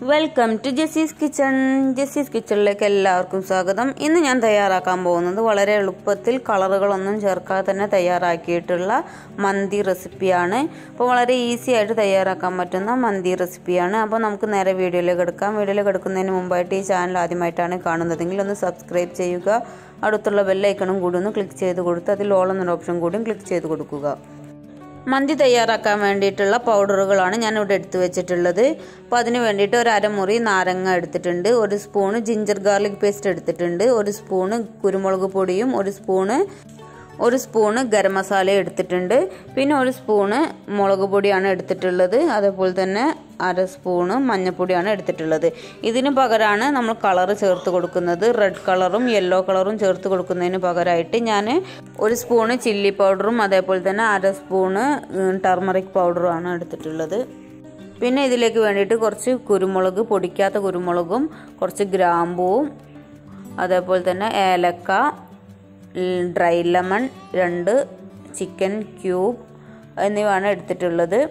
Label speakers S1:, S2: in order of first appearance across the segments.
S1: Welcome to Jessy's kitchen. Jessy's കിച്ചണിലേക്ക് എല്ലാവർക്കും സ്വാഗതം. ഇന്ന് ഞാൻ തയ്യാറാക്കാൻ പോകുന്നത് വളരെ എളുപ്പത്തിൽ കളറുകളൊന്നും ചേർക്കാതെ തന്നെ തയ്യാറാക്കിയിട്ടുള്ള മന്തി റെസിപ്പിയാണ്. അപ്പോൾ വളരെ ഈസി ആയിട്ട് തയ്യാറാക്കാൻ പറ്റുന്ന മന്തി റെസിപ്പിയാണ്. അപ്പോൾ നമുക്ക് നേരെ വീഡിയോയിലേക്ക് എടുക്കാം. വീഡിയോയിലേക്ക് എടുക്കുന്നതിന് മുമ്പായിട്ട് ഈ ചാനൽ ആദ്യമായിട്ടാണ് കാണുന്നതെങ്കിൽ ഒന്ന് സബ്സ്ക്രൈബ് ചെയ്യുക. അടുത്തുള്ള ബെല്ലൈക്കണും കൂടി ഒന്ന് ക്ലിക്ക് ചെയ്ത് കൊടുത്ത് അതിൽ ഓൾ എന്നൊരു ഓപ്ഷൻ കൂടിയും ക്ലിക്ക് ചെയ്ത് കൊടുക്കുക. മന്തി തയ്യാറാക്കാൻ വേണ്ടിയിട്ടുള്ള പൗഡറുകളാണ് ഞാനിവിടെ എടുത്തു വെച്ചിട്ടുള്ളത്. അപ്പോൾ അതിന് വേണ്ടിയിട്ട് ഒരു അരമുറി നാരങ്ങ എടുത്തിട്ടുണ്ട്, ഒരു സ്പൂണ് ജിഞ്ചർ ഗാർലിക് പേസ്റ്റ് എടുത്തിട്ടുണ്ട്, ഒരു സ്പൂണ് കുരുമുളക് പൊടിയും ഒരു സ്പൂണ് ഗരം മസാല എടുത്തിട്ടുണ്ട്, പിന്നെ ഒരു സ്പൂണ് മുളക് പൊടിയാണ് എടുത്തിട്ടുള്ളത്, അതേപോലെ തന്നെ അര സ്പൂണ് മഞ്ഞൾപ്പൊടിയാണ് എടുത്തിട്ടുള്ളത്. ഇതിന് പകരമാണ് നമ്മൾ കളർ ചേർത്ത് കൊടുക്കുന്നത്. റെഡ് കളറും യെല്ലോ കളറും ചേർത്ത് കൊടുക്കുന്നതിന് പകരമായിട്ട് ഞാൻ ഒരു സ്പൂണ് ചില്ലി പൗഡറും അതേപോലെ തന്നെ അര സ്പൂണ് ടർമറിക് പൗഡറുമാണ് എടുത്തിട്ടുള്ളത്. പിന്നെ ഇതിലേക്ക് വേണ്ടിയിട്ട് കുറച്ച് കുരുമുളക്, പൊടിക്കാത്ത കുരുമുളകും കുറച്ച് ഗ്രാമ്പൂവും അതേപോലെ തന്നെ ഏലക്ക, ഡ്രൈ ലെമൺ, 2 ചിക്കൻ ക്യൂബ് എന്നിവയാണ് എടുത്തിട്ടുള്ളത്.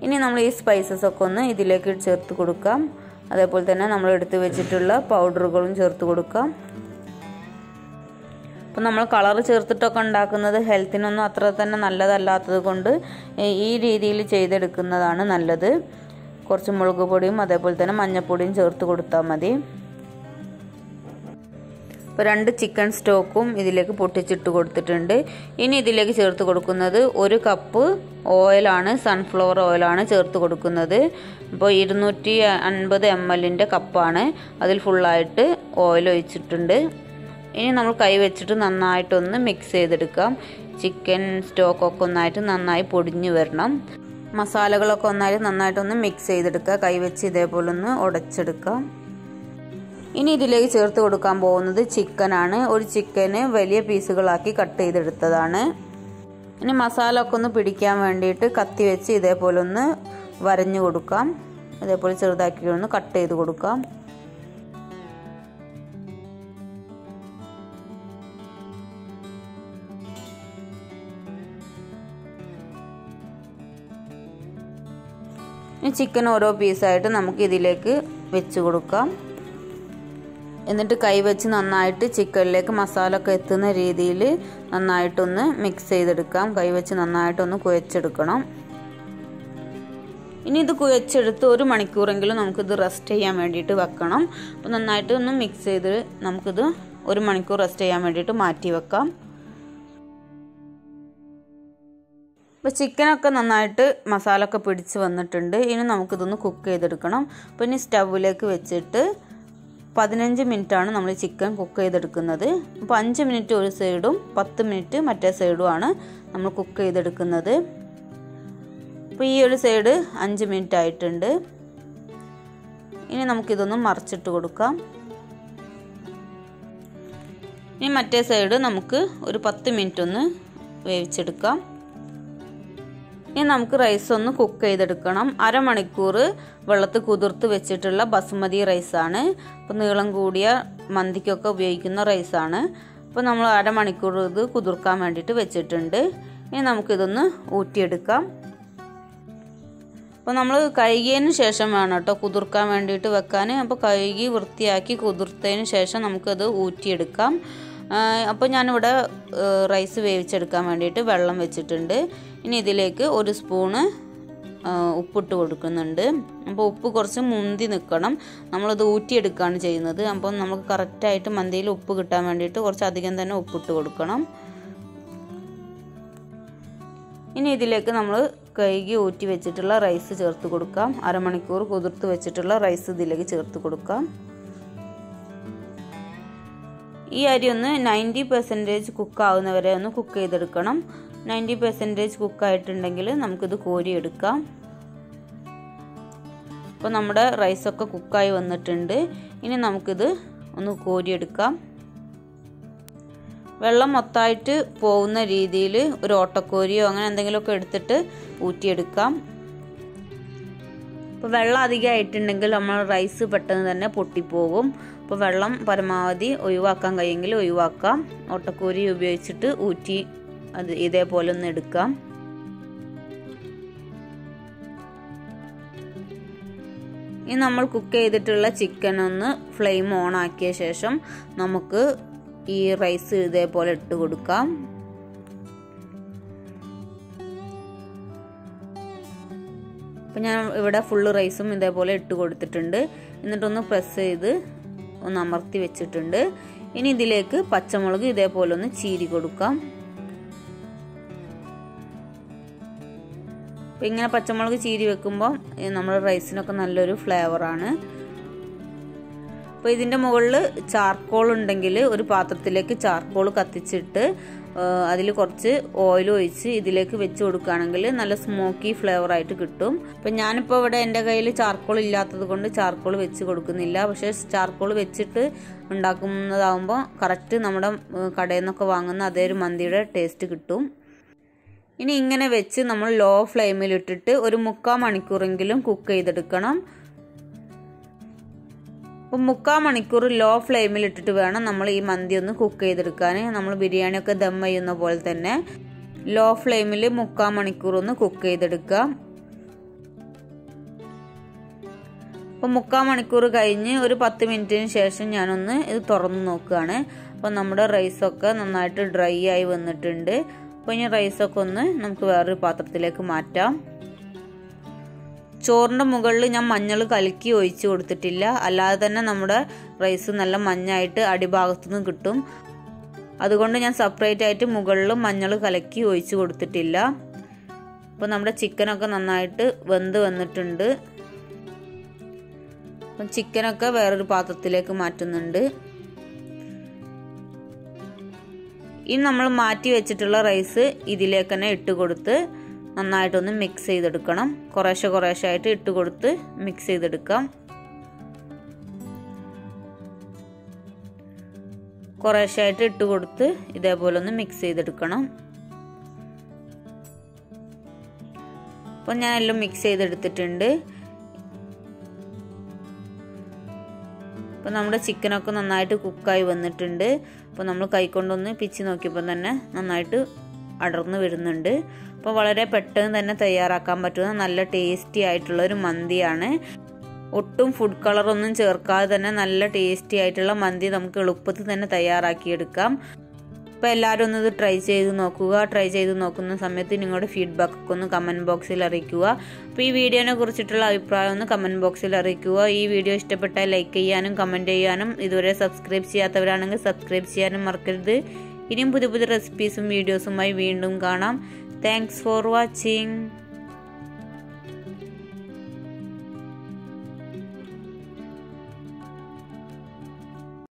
S1: ഇനി നമ്മൾ ഈ സ്പൈസസ് ഒക്കെ ഒന്ന് ഇതിലേക്ക് ചേർത്ത് കൊടുക്കാം. അതേപോലെ തന്നെ നമ്മൾ എടുത്തു വെച്ചിട്ടുള്ള പൗഡറുകളും ചേർത്ത് കൊടുക്കാം. അപ്പോൾ നമ്മൾ കളർ ചേർത്തിട്ടൊക്കെ ഉണ്ടാക്കുന്നത് ഹെൽത്തിനൊന്നും അത്ര തന്നെ നല്ലതല്ലാത്തത് കൊണ്ട് ഈ രീതിയിൽ ചെയ്തെടുക്കുന്നതാണ് നല്ലത്. കുറച്ച് മുളക് പൊടിയും അതേപോലെ തന്നെ മഞ്ഞൾപ്പൊടിയും ചേർത്ത് കൊടുത്താൽ മതി. ഇപ്പോൾ 2 ചിക്കൻ സ്റ്റോക്കും ഇതിലേക്ക് പൊട്ടിച്ചിട്ട് കൊടുത്തിട്ടുണ്ട്. ഇനി ഇതിലേക്ക് ചേർത്ത് കൊടുക്കുന്നത് 1 കപ്പ് ഓയിലാണ്, സൺഫ്ലവർ ഓയിലാണ് ചേർത്ത് കൊടുക്കുന്നത്. ഇപ്പോൾ 250 ml കപ്പാണ്, അതിൽ ഫുള്ളായിട്ട് ഓയിൽ ഒഴിച്ചിട്ടുണ്ട്. ഇനി നമ്മൾ കൈ വെച്ചിട്ട് നന്നായിട്ടൊന്ന് മിക്സ് ചെയ്തെടുക്കാം. ചിക്കൻ സ്റ്റോക്കൊക്കെ ഒന്നായിട്ട് നന്നായി പൊടിഞ്ഞ് വരണം. മസാലകളൊക്കെ ഒന്നായിട്ട് നന്നായിട്ടൊന്ന് മിക്സ് ചെയ്തെടുക്കുക. കൈ വെച്ച് ഇതേപോലെ ഒന്ന് ഉടച്ചെടുക്കാം. ഇനി ഇതിലേക്ക് ചേർത്ത് കൊടുക്കാൻ പോകുന്നത് ചിക്കനാണ്. ഒരു ചിക്കന് വലിയ പീസുകളാക്കി കട്ട് ചെയ്തെടുത്തതാണ്. ഇനി മസാല ഒക്കെ ഒന്ന് പിടിക്കാൻ വേണ്ടിയിട്ട് കത്തി വെച്ച് ഇതേപോലെ ഒന്ന് വരഞ്ഞു കൊടുക്കാം. ഇതേപോലെ ചെറുതാക്കി ഒന്ന് കട്ട് ചെയ്ത് കൊടുക്കാം. ഇനി ചിക്കൻ ഓരോ പീസായിട്ട് നമുക്ക് ഇതിലേക്ക് വെച്ച് കൊടുക്കാം. എന്നിട്ട് കൈ വെച്ച് നന്നായിട്ട് ചിക്കനിലേക്ക് മസാല ഒക്കെ എത്തുന്ന രീതിയിൽ നന്നായിട്ടൊന്ന് മിക്സ് ചെയ്തെടുക്കാം. കൈ വെച്ച് നന്നായിട്ടൊന്ന് കുഴച്ചെടുക്കണം. ഇനി ഇത് കുഴച്ചെടുത്ത് 1 മണിക്കൂറെങ്കിലും നമുക്കിത് റെസ്റ്റ് ചെയ്യാൻ വേണ്ടിയിട്ട് വെക്കണം. അപ്പോൾ നന്നായിട്ട് ഒന്ന് മിക്സ് ചെയ്ത് നമുക്കിത് 1 മണിക്കൂർ റെസ്റ്റ് ചെയ്യാൻ വേണ്ടിയിട്ട് മാറ്റി വെക്കാം. അപ്പോൾ ചിക്കനൊക്കെ നന്നായിട്ട് മസാല ഒക്കെ പിടിച്ച് വന്നിട്ടുണ്ട്. ഇനി നമുക്കിതൊന്ന് കുക്ക് ചെയ്തെടുക്കണം. അപ്പോൾ ഇനി സ്റ്റൗവിലേക്ക് വെച്ചിട്ട് 15 മിനിറ്റാണ് നമ്മൾ ചിക്കൻ കുക്ക് ചെയ്തെടുക്കുന്നത്. അപ്പോൾ 5 മിനിറ്റ് ഒരു സൈഡും 10 മിനിറ്റ് മറ്റേ സൈഡുമാണ് നമ്മൾ കുക്ക് ചെയ്തെടുക്കുന്നത്. അപ്പോൾ ഈ ഒരു സൈഡ് 5 മിനിറ്റ് ആയിട്ടുണ്ട്. ഇനി നമുക്കിതൊന്ന് മറിച്ചിട്ട് കൊടുക്കാം. ഇനി മറ്റേ സൈഡ് നമുക്ക് ഒരു 10 മിനിറ്റ് ഒന്ന് വേവിച്ചെടുക്കാം. ഇനി നമുക്ക് റൈസ് ഒന്ന് കുക്ക് ചെയ്തെടുക്കണം. അരമണിക്കൂർ വെള്ളത്തിൽ കുതിർത്ത് വെച്ചിട്ടുള്ള ബസുമതി റൈസാണ്. അപ്പോൾ നീളം കൂടിയ മന്തിക്കൊക്കെ ഉപയോഗിക്കുന്ന റൈസാണ്. അപ്പോൾ നമ്മൾ അരമണിക്കൂർ ഇത് കുതിർക്കാൻ വേണ്ടിയിട്ട് വെച്ചിട്ടുണ്ട്. ഇനി നമുക്കിതൊന്ന് ഊറ്റിയെടുക്കാം. അപ്പോൾ നമ്മൾ കഴുകിയതിന് ശേഷം വേണം കേട്ടോ കുതിർക്കാൻ വേണ്ടിയിട്ട് വെക്കാൻ. അപ്പോൾ കഴുകി വൃത്തിയാക്കി കുതിർത്തതിന് ശേഷം നമുക്കത് ഊറ്റിയെടുക്കാം. അപ്പോൾ ഞാനിവിടെ റൈസ് വേവിച്ചെടുക്കാൻ വേണ്ടിയിട്ട് വെള്ളം വെച്ചിട്ടുണ്ട്. ഇനി ഇതിലേക്ക് 1 സ്പൂണ് ഉപ്പിട്ട് കൊടുക്കുന്നുണ്ട്. അപ്പോൾ ഉപ്പ് കുറച്ച് മുന്തി നിൽക്കണം. നമ്മളത് ഊറ്റിയെടുക്കുകയാണ് ചെയ്യുന്നത്. അപ്പോൾ നമുക്ക് കറക്റ്റായിട്ട് മന്തിയിൽ ഉപ്പ് കിട്ടാൻ വേണ്ടിയിട്ട് കുറച്ച് അധികം തന്നെ ഉപ്പിട്ട് കൊടുക്കണം. ഇനി ഇതിലേക്ക് നമ്മൾ കഴുകി ഊറ്റി വെച്ചിട്ടുള്ള റൈസ് ചേർത്ത് കൊടുക്കാം. അരമണിക്കൂർ കുതിർത്ത് വെച്ചിട്ടുള്ള റൈസ് ഇതിലേക്ക് ചേർത്ത് കൊടുക്കാം. ഈ അരി ഒന്ന് 90% കുക്കാവുന്നവരെ ഒന്ന് കുക്ക് ചെയ്തെടുക്കണം. 90% കുക്കായിട്ടുണ്ടെങ്കിൽ നമുക്കിത് കോരിയെടുക്കാം. അപ്പോൾ നമ്മുടെ റൈസൊക്കെ കുക്കായി വന്നിട്ടുണ്ട്. ഇനി നമുക്കിത് ഒന്ന് കോരിയെടുക്കാം. വെള്ളം മൊത്തമായിട്ട് പോകുന്ന രീതിയിൽ ഒരു ഓട്ടക്കോരിയോ അങ്ങനെ എന്തെങ്കിലുമൊക്കെ എടുത്തിട്ട് ഊറ്റിയെടുക്കാം. അപ്പോൾ വെള്ളം അധികമായിട്ടുണ്ടെങ്കിൽ നമ്മൾ റൈസ് പെട്ടെന്ന് തന്നെ പൊട്ടിപ്പോകും. അപ്പോൾ വെള്ളം പരമാവധി ഒഴിവാക്കാൻ കഴിയുമെങ്കിൽ ഒഴിവാക്കാം. ഓട്ടക്കോരി ഉപയോഗിച്ചിട്ട് ഊറ്റി അത് ഇതേപോലെ ഒന്ന് എടുക്കാം. ഇനി നമ്മൾ കുക്ക് ചെയ്തിട്ടുള്ള ചിക്കൻ ഒന്ന് ഫ്ലെയിം ഓൺ ആക്കിയ ശേഷം നമുക്ക് ഈ റൈസ് ഇതേപോലെ ഇട്ട് കൊടുക്കാം. അപ്പം ഞാൻ ഇവിടെ ഫുള്ള് റൈസും ഇതേപോലെ ഇട്ട് കൊടുത്തിട്ടുണ്ട്. എന്നിട്ടൊന്ന് പ്രസ് ചെയ്ത് ഒന്ന് അമർത്തി വെച്ചിട്ടുണ്ട്. ഇനി ഇതിലേക്ക് പച്ചമുളക് ഇതേപോലെ ഒന്ന് ചീരി കൊടുക്കാം. അപ്പം ഇങ്ങനെ പച്ചമുളക് ചീരി വെക്കുമ്പോൾ നമ്മുടെ റൈസിനൊക്കെ നല്ലൊരു ഫ്ലേവറാണ്. അപ്പോൾ ഇതിൻ്റെ മുകളിൽ ചാർക്കോൾ ഉണ്ടെങ്കിൽ ഒരു പാത്രത്തിലേക്ക് ചാർക്കോൾ കത്തിച്ചിട്ട് അതിൽ കുറച്ച് ഓയിൽ ഒഴിച്ച് ഇതിലേക്ക് വെച്ച് കൊടുക്കുകയാണെങ്കിൽ നല്ല സ്മോക്കി ഫ്ലേവറായിട്ട് കിട്ടും. അപ്പം ഞാനിപ്പോൾ ഇവിടെ എൻ്റെ കയ്യിൽ ചാർക്കോൾ ഇല്ലാത്തത് കൊണ്ട് ചാർക്കോൾ വെച്ച് കൊടുക്കുന്നില്ല. പക്ഷേ ചാർക്കോൾ വെച്ചിട്ട് ഉണ്ടാക്കുന്നതാകുമ്പോൾ കറക്റ്റ് നമ്മുടെ കടയിൽ നിന്നൊക്കെ വാങ്ങുന്ന അതേ ഒരു മന്തിയുടെ ടേസ്റ്റ് കിട്ടും. ഇനി ഇങ്ങനെ വെച്ച് നമ്മൾ ലോ ഫ്ലെയിമിലിട്ടിട്ട് ഒരു 3/4 മണിക്കൂറെങ്കിലും കുക്ക് ചെയ്തെടുക്കണം. അപ്പം 3/4 മണിക്കൂർ ലോ ഫ്ലെയിമിലിട്ടിട്ട് വേണം നമ്മൾ ഈ മന്തി ഒന്ന് കുക്ക് ചെയ്തെടുക്കാൻ. നമ്മൾ ബിരിയാണിയൊക്കെ ദം ചെയ്യുന്ന പോലെ തന്നെ ലോ ഫ്ലെയിമിൽ 3/4 മണിക്കൂർ ഒന്ന് കുക്ക് ചെയ്തെടുക്കാം. അപ്പം 3/4 മണിക്കൂർ കഴിഞ്ഞ് ഒരു 10 മിനിറ്റിന് ശേഷം ഞാനൊന്ന് ഇത് തുറന്ന് നോക്കുകയാണ്. അപ്പം നമ്മുടെ റൈസൊക്കെ നന്നായിട്ട് ഡ്രൈ ആയി വന്നിട്ടുണ്ട്. അപ്പോൾ ഇനി റൈസൊക്കെ ഒന്ന് നമുക്ക് വേറൊരു പാത്രത്തിലേക്ക് മാറ്റാം. ചോറിൻ്റെ മുകളിൽ ഞാൻ മഞ്ഞൾ കലക്കി ഒഴിച്ച് കൊടുത്തിട്ടില്ല. അല്ലാതെ തന്നെ നമ്മുടെ റൈസ് നല്ല മഞ്ഞായിട്ട് അടിഭാഗത്തു നിന്ന് കിട്ടും. അതുകൊണ്ട് ഞാൻ സെപ്പറേറ്റ് ആയിട്ട് മുകളിൽ മഞ്ഞൾ കലക്കി ഒഴിച്ച് കൊടുത്തിട്ടില്ല. അപ്പോൾ നമ്മുടെ ചിക്കനൊക്കെ നന്നായിട്ട് വെന്ത് വന്നിട്ടുണ്ട്. അപ്പം ചിക്കനൊക്കെ വേറൊരു പാത്രത്തിലേക്ക് മാറ്റുന്നുണ്ട്. ഇനി നമ്മൾ മാറ്റി വെച്ചിട്ടുള്ള റൈസ് ഇതിലേക്ക് തന്നെ ഇട്ട് കൊടുത്ത് നന്നായിട്ടൊന്ന് മിക്സ് ചെയ്തെടുക്കണം. കുറേശ്ശെ ആയിട്ട് ഇട്ട് കൊടുത്ത് മിക്സ് ചെയ്തെടുക്കാം. കുറേശ്ശെ ആയിട്ട് ഇട്ട് കൊടുത്ത് ഇതേപോലെ ഒന്ന് മിക്സ് ചെയ്തെടുക്കണം. അപ്പം ഞാൻ എല്ലാം മിക്സ് ചെയ്തെടുത്തിട്ടുണ്ട്. അപ്പം നമ്മുടെ ചിക്കനൊക്കെ നന്നായിട്ട് കുക്കായി വന്നിട്ടുണ്ട്. അപ്പോൾ നമ്മൾ കൈകൊണ്ടൊന്ന് പിച്ച് നോക്കിയപ്പോൾ തന്നെ നന്നായിട്ട് അടർന്നു വരുന്നുണ്ട്. അപ്പോൾ വളരെ പെട്ടെന്ന് തന്നെ തയ്യാറാക്കാൻ പറ്റുന്ന നല്ല ടേസ്റ്റി ആയിട്ടുള്ള ഒരു മന്തിയാണ്. ഒട്ടും ഫുഡ് കളറൊന്നും ചേർക്കാതെ തന്നെ നല്ല ടേസ്റ്റി ആയിട്ടുള്ള മന്തി നമുക്ക് എളുപ്പത്തിൽ തന്നെ തയ്യാറാക്കിയെടുക്കാം. അപ്പോൾ എല്ലാവരും ഒന്ന് ഇത് ട്രൈ ചെയ്ത് നോക്കുക. ട്രൈ ചെയ്ത് നോക്കുന്ന സമയത്ത് നിങ്ങളുടെ ഫീഡ്ബാക്ക് ഒക്കെ ഒന്ന് കമൻറ്റ് ബോക്സിൽ അറിയിക്കുക. അപ്പോൾ ഈ വീഡിയോനെ കുറിച്ചിട്ടുള്ള അഭിപ്രായം ഒന്ന് കമൻറ്റ് ബോക്സിൽ അറിയിക്കുക. ഈ വീഡിയോ ഇഷ്ടപ്പെട്ടാൽ ലൈക്ക് ചെയ്യാനും കമൻറ്റ് ചെയ്യാനും ഇതുവരെ സബ്സ്ക്രൈബ് ചെയ്യാത്തവരാണെങ്കിൽ സബ്സ്ക്രൈബ് ചെയ്യാനും മറക്കരുത്. ഇനിയും പുതിയ റെസിപ്പീസും വീഡിയോസുമായി വീണ്ടും കാണാം. Thanks for watching.